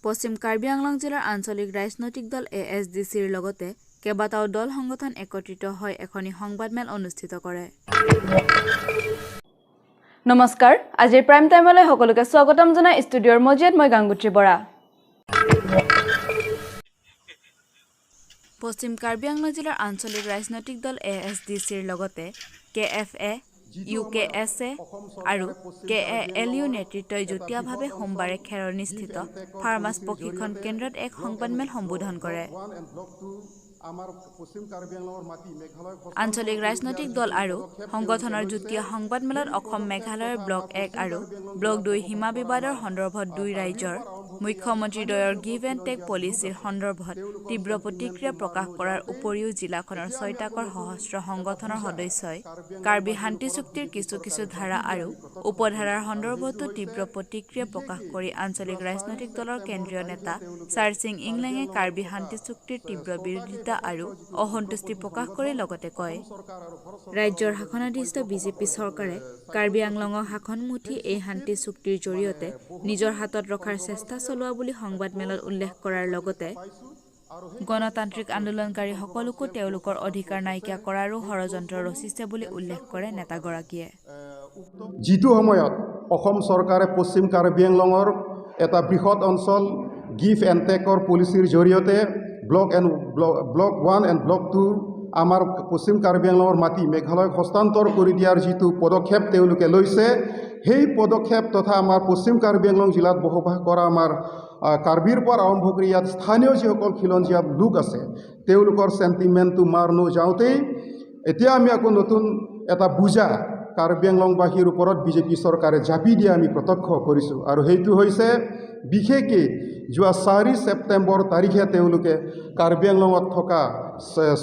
পশ্চিম কাৰ্বি আংলং জিলাৰ আঞ্চলিক ৰাজনৈতিক দল ASDCৰ লগতে কেইবাটাও দল সংগঠন একত্ৰিত হৈ এখনি সংবাদমেল অনুষ্ঠিত কৰে। নমস্কাৰ, আজিৰ প্ৰাইম টাইমলৈ সকলোকে স্বাগতম জনাই ষ্টুডিঅ'ৰ মজিয়াত মই গাংগুত্ৰী বৰা। পশ্চিম কাৰ্বি আংলং জিলাৰ আঞ্চলিক ৰাজনৈতিক দল ASDCৰ লগতে KFA, UKSA আৰু KALU নেতৃত্বই যুটীয়াভাৱে সোমবাৰে খেৰনিস্থিত ফাৰ্মাছ প্ৰশিক্ষণ কেন্দ্ৰত এক সংবাদমেল সম্বোধন কৰে। আঞ্চলিক ৰাজনৈতিক দল আৰু সংগঠনৰ যুটীয়া সংবাদমেলত অসম মেঘালয়ৰ ব্লক 1 আৰু ব্লক 2 সীমা বিবাদৰ সন্দৰ্ভত দুই ৰাজ্যৰ মুখ্যমন্ত্ৰীদ্বয়ৰ গিভ এণ্ড টেক পলিচিৰ সন্দৰ্ভত তীব্ৰ প্ৰতিক্ৰিয়া প্ৰকাশ কৰাৰ উপৰিও জিলাখনৰ 6টাকৈ সশস্ত্ৰ সংগঠনৰ সদস্যই কাৰ্বি শান্তি চুক্তিৰ কিছু ধাৰা আৰু উপধাৰাৰ সন্দৰ্ভতো তীব্ৰ প্ৰতিক্ৰিয়া প্ৰকাশ কৰি আঞ্চলিক ৰাজনৈতিক দলৰ কেন্দ্ৰীয় নেতা চাৰচিং ইংলেঙে কাৰ্বি শান্তি চুক্তিৰ তীব্ৰ বিৰোধিতা আৰু অসন্তুষ্টি প্ৰকাশ কৰি লগতে কয়, ৰাজ্যৰ শাসনাধীষ্ঠ বিজেপি চৰকাৰে কাৰ্বি আংলঙক শাসনমুঠি এই শান্তি চুক্তিৰ জৰিয়তে নিজৰ হাতত ৰখাৰ চেষ্টা চলোৱা বুলি সংবাদমেলত উল্লেখ কৰাৰ লগতে গণতান্ত্ৰিক আন্দোলনকাৰী সকলোকো তেওঁলোকৰ অধিকাৰ নাইকিয়া কৰাৰো ষড়যন্ত্ৰ ৰচিছে বুলি উল্লেখ কৰে নেতাগৰাকীয়ে। যিটো সময়ত অসম চৰকাৰে পশ্চিম কাৰ্বি আংলঙৰ এটা বৃহৎ অঞ্চল গিভ এণ্ড টেকৰ পলিচিৰ জৰিয়তে ব্লক 1 এণ্ড ব্লক 2 আমাৰ পশ্চিম কাৰ্বি আংলঙৰ মাটি মেঘালয়ক হস্তান্তৰ কৰি দিয়াৰ যিটো পদক্ষেপ তেওঁলোকে লৈছে, সেই পদক্ষেপ তথা আমাৰ পশ্চিম কাৰ্বি আংলং জিলাত বসবাস কৰা আমাৰ কাৰ্বিৰ পৰা আৰম্ভ কৰি ইয়াত স্থানীয় যিসকল খিলঞ্জীয়া লোক আছে তেওঁলোকৰ চেণ্টিমেণ্টটো মাৰ যাওঁতেই এতিয়া আমি আকৌ নতুন এটা বুজা কাৰ্বি আংলংবাসীৰ ওপৰত বিজেপি চৰকাৰে জাপি দিয়া আমি প্ৰত্যক্ষ কৰিছোঁ। আৰু সেইটো হৈছে বিশেষকৈ যোৱা 4 ছেপ্টেম্বৰ তাৰিখে তেওঁলোকে কাৰ্বি আংলঙত থকা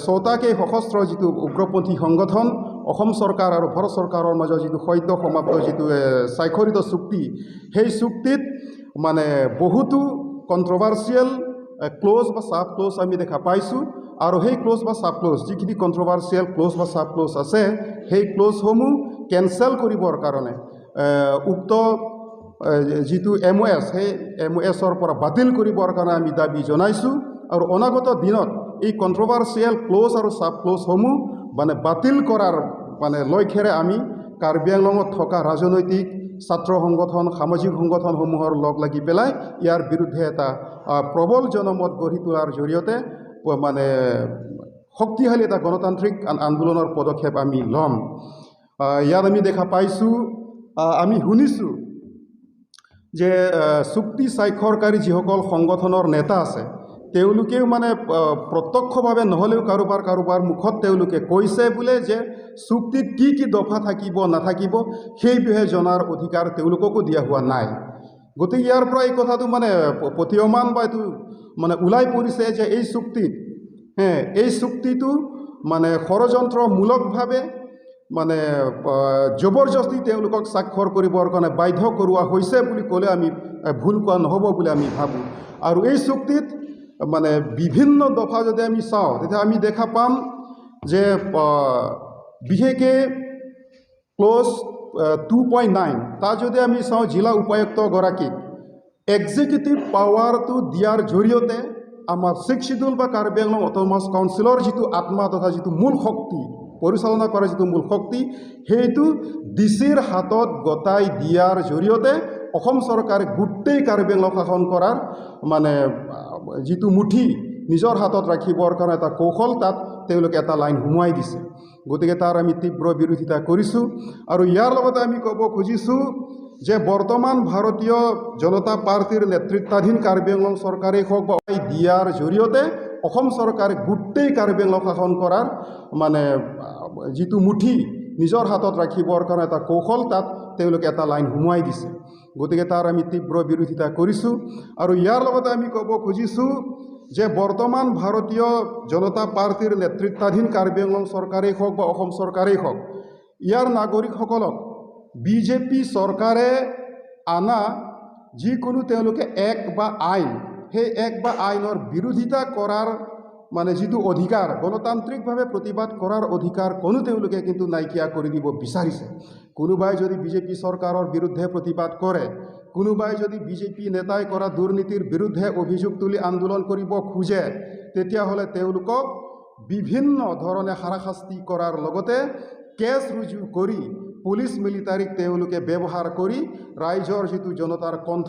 6টাকৈ সশস্ত্ৰ যিটো উগ্ৰপন্থী সংগঠন অসম চৰকাৰ আৰু ভাৰত চৰকাৰৰ মাজত যিটো সদ্য সমাপ্ত যিটো স্বাক্ষৰিত চুক্তি, সেই চুক্তিত মানে বহুতো কণ্ট্ৰভাৰ্চিয়েল ক্ল'জ বা চাব ক্ল'জ আমি দেখা পাইছোঁ। আৰু সেই ক্ল'জ বা চাব ক্ল'জ যিখিনি কণ্ট্ৰভাৰ্চিয়েল ক্ল'জ বা চাব ক্ল'জ আছে সেই ক্ল'জসমূহ কেনচেল কৰিবৰ কাৰণে উক্ত যিটো MOS সেই MOSৰ পৰা বাতিল কৰিবৰ কাৰণে আমি দাবী জনাইছোঁ। আৰু অনাগত দিনত এই কণ্ট্ৰভাৰ্চিয়েল ক্ল'জ আৰু চাব ক্ল'জসমূহ মানে বাতিল কৰাৰ মানে লক্ষ্যৰে আমি কাৰ্বি আংলঙত থকা ৰাজনৈতিক ছাত্ৰ সংগঠন সামাজিক সংগঠনসমূহৰ লগ লাগি পেলাই ইয়াৰ বিৰুদ্ধে এটা প্ৰবল জনমত গঢ়ি তোলাৰ জৰিয়তে মানে শক্তিশালী এটা গণতান্ত্ৰিক আন্দোলনৰ পদক্ষেপ আমি ল'ম। ইয়াত আমি দেখা পাইছোঁ, আমি শুনিছোঁ যে চুক্তি স্বাক্ষৰকাৰী যিসকল সংগঠনৰ নেতা আছে তেওঁলোকেও মানে প্ৰত্যক্ষভাৱে নহ'লেও কাৰোবাৰ মুখত তেওঁলোকে কৈছে বোলে যে চুক্তিত কি দফা থাকিব নাথাকিব সেই বিষয়ে জনাৰ অধিকাৰ তেওঁলোককো দিয়া হোৱা নাই। গতিকে ইয়াৰ পৰা এই কথাটো মানে প্ৰতীয়মান বা এইটো মানে ওলাই পৰিছে যে এই চুক্তিটো মানে ষড়যন্ত্ৰমূলকভাৱে মানে জবৰদস্তি তেওঁলোকক স্বাক্ষৰ কৰিবৰ কাৰণে বাধ্য কৰোৱা হৈছে বুলি ক'লে আমি ভুল কোৱা নহ'ব বুলি আমি ভাবোঁ। আৰু এই চুক্তিত মানে বিভিন্ন দফা যদি আমি চাওঁ তেতিয়া আমি দেখা পাম যে বিশেষকৈ ক্ল'জ 2.9 তাত যদি আমি চাওঁ জিলা উপায়ুক্তগৰাকীক এক্সিকিউটিভ পাৱাৰটো দিয়াৰ জৰিয়তে আমাৰ 6th শিডিউল বা কাৰ্বি আংলং অট'নমাছ কাউন্সিলৰ যিটো আত্মা তথা যিটো মূল শক্তি পৰিচালনা কৰা যিটো মূল শক্তি সেইটো ডিচিৰ হাতত গতাই দিয়াৰ জৰিয়তে অসম চৰকাৰে গোটেই কাৰ্বি আংলং শাসন কৰাৰ মানে যিটো মুঠি নিজৰ হাতত ৰাখিবৰ কাৰণে এটা কৌশল তাত তেওঁলোকে এটা লাইন সুমুৱাই দিছে। গতিকে তাৰ আমি তীব্ৰ বিৰোধিতা কৰিছোঁ। আৰু ইয়াৰ লগতে আমি ক'ব খুজিছোঁ যে বৰ্তমান ভাৰতীয় জনতা পাৰ্টীৰ নেতৃত্বাধীন কাৰ্বি আংলং চৰকাৰেই হওক বা দিয়াৰ জৰিয়তে অসম চৰকাৰে গোটেই কাৰ্বি আংলং শাসন কৰাৰ মানে যিটো মুঠি নিজৰ হাতত ৰাখিবৰ কাৰণে এটা কৌশল তাত তেওঁলোকে এটা লাইন সুমুৱাই দিছে। গতিকে তাৰ আমি তীব্ৰ বিৰোধিতা কৰিছোঁ। আৰু ইয়াৰ লগতে আমি ক'ব খুজিছোঁ যে বৰ্তমান ভাৰতীয় জনতা পাৰ্টীৰ নেতৃত্বাধীন কাৰ্বি আংলং চৰকাৰেই হওক বা অসম চৰকাৰেই হওক ইয়াৰ নাগৰিকসকলক বিজেপি চৰকাৰে আনা যিকোনো তেওঁলোকে এক বা আইন সেই এক বা আইনৰ বিৰোধিতা কৰাৰ মানে যিটো অধিকাৰ গণতান্ত্ৰিকভাৱে প্ৰতিবাদ কৰাৰ অধিকাৰ কোনো তেওঁলোকে কিন্তু নাইকিয়া কৰি দিব বিচাৰিছে। কোনোবাই যদি বিজেপি চৰকাৰৰ বিৰুদ্ধে প্ৰতিবাদ কৰে কোনোবাই যদি বিজেপি নেতাই কৰা দুৰ্নীতিৰ বিৰুদ্ধে অভিযোগ তুলি আন্দোলন কৰিব খোজে তেতিয়াহ'লে তেওঁলোকক বিভিন্ন ধৰণে হাৰাশাস্তি কৰাৰ লগতে কেছ ৰুজু কৰি পুলিচ মিলিটাৰীক তেওঁলোকে ব্যৱহাৰ কৰি ৰাইজৰ যিটো জনতাৰ কণ্ঠ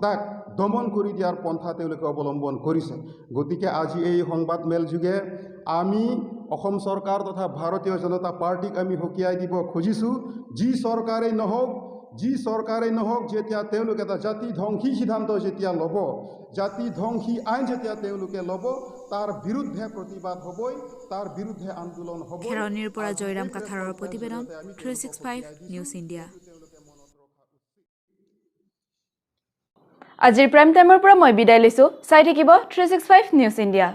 তাক দমন কৰি দিয়াৰ পন্থা তেওঁলোকে অৱলম্বন কৰিছে। গতিকে আজি এই সংবাদমেল যোগে আমি অসম চৰকাৰ তথা ভাৰতীয় জনতা পাৰ্টিক আমি সকীয়াই দিব খুজিছোঁ, যি চৰকাৰেই নহওক যেতিয়া তেওঁলোকে এটা জাতি ধ্বংসী সিদ্ধান্ত যেতিয়া ল'ব, জাতি ধ্বংসী আইন যেতিয়া তেওঁলোকে ল'ব, তাৰ বিৰুদ্ধে প্ৰতিবাদ হ'বই, তাৰ বিৰুদ্ধে আন্দোলন হ'ব। খেৰণীৰ পৰা জয়ৰাম কাথাৰৰ প্ৰতিবেদন 365 নিউজ ইণ্ডিয়া। আজিৰ প্ৰাইম টাইমৰ পৰা মই বিদায় লৈছোঁ। চাই থাকিব 365 নিউজ ইণ্ডিয়া।